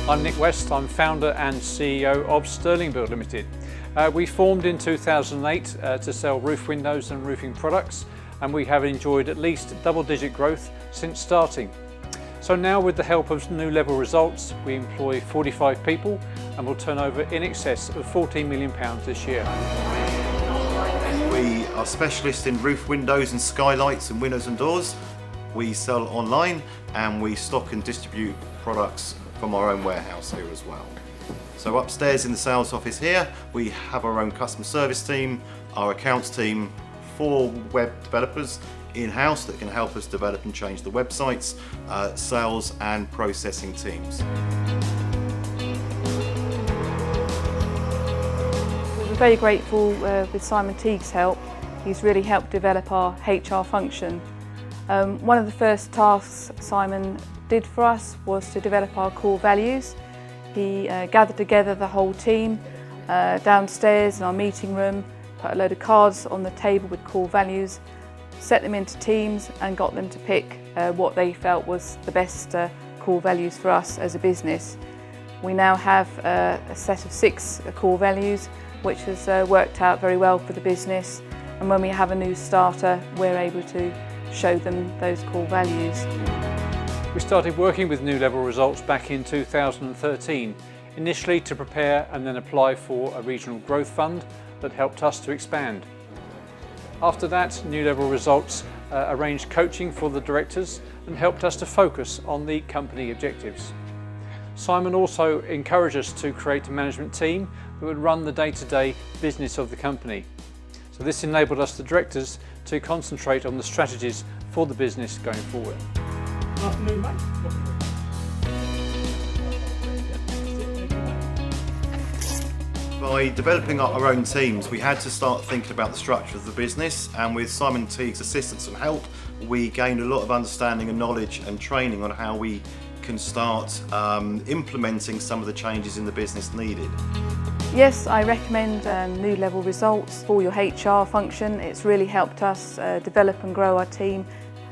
I'm Nick West, I'm founder and CEO of Sterlingbuild Ltd. We formed in 2008 to sell roof windows and roofing products, and we have enjoyed at least double-digit growth since starting. So now, with the help of New Level Results, we employ 45 people and will turn over in excess of £14 million this year. We are specialists in roof windows and skylights and windows and doors. We sell online and we stock and distribute products from our own warehouse here as well. So upstairs in the sales office here, we have our own customer service team, our accounts team, 4 web developers in-house that can help us develop and change the websites, sales and processing teams. We're very grateful with Simon Teague's help. He's really helped develop our HR function. One of the first tasks Simon did for us was to develop our core values. He gathered together the whole team downstairs in our meeting room, put a load of cards on the table with core values, set them into teams and got them to pick what they felt was the best core values for us as a business. We now have a set of 6 core values, which has worked out very well for the business, and when we have a new starter, we're able to show them those core values. We started working with New Level Results back in 2013, initially to prepare and then apply for a regional growth fund that helped us to expand. After that, New Level Results arranged coaching for the directors and helped us to focus on the company objectives. Simon also encouraged us to create a management team that would run the day-to-day business of the company. So this enabled us, the directors, to concentrate on the strategies for the business going forward. Afternoon, mate. By developing our own teams, we had to start thinking about the structure of the business, and with Simon Teague's assistance and help, we gained a lot of understanding and knowledge and training on how we can start implementing some of the changes in the business needed. Yes, I recommend New Level Results for your HR function. It's really helped us develop and grow our team,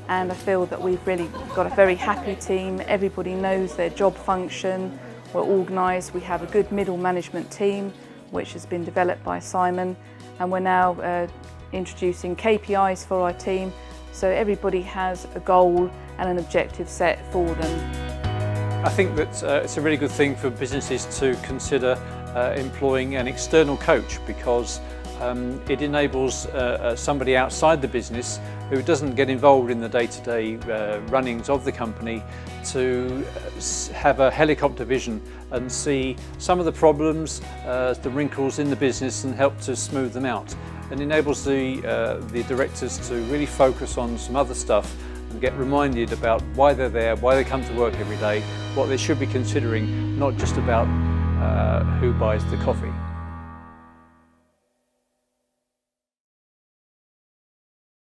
and I feel that we've really got a very happy team. Everybody knows their job function, we're organised, we have a good middle management team which has been developed by Simon, and we're now introducing KPIs for our team, so everybody has a goal and an objective set for them. I think that it's a really good thing for businesses to consider employing an external coach, because it enables somebody outside the business who doesn't get involved in the day-to-day runnings of the company to have a helicopter vision and see some of the problems, the wrinkles in the business, and help to smooth them out. And enables the directors to really focus on some other stuff and get reminded about why they're there, why they come to work every day, what they should be considering, not just about who buys the coffee.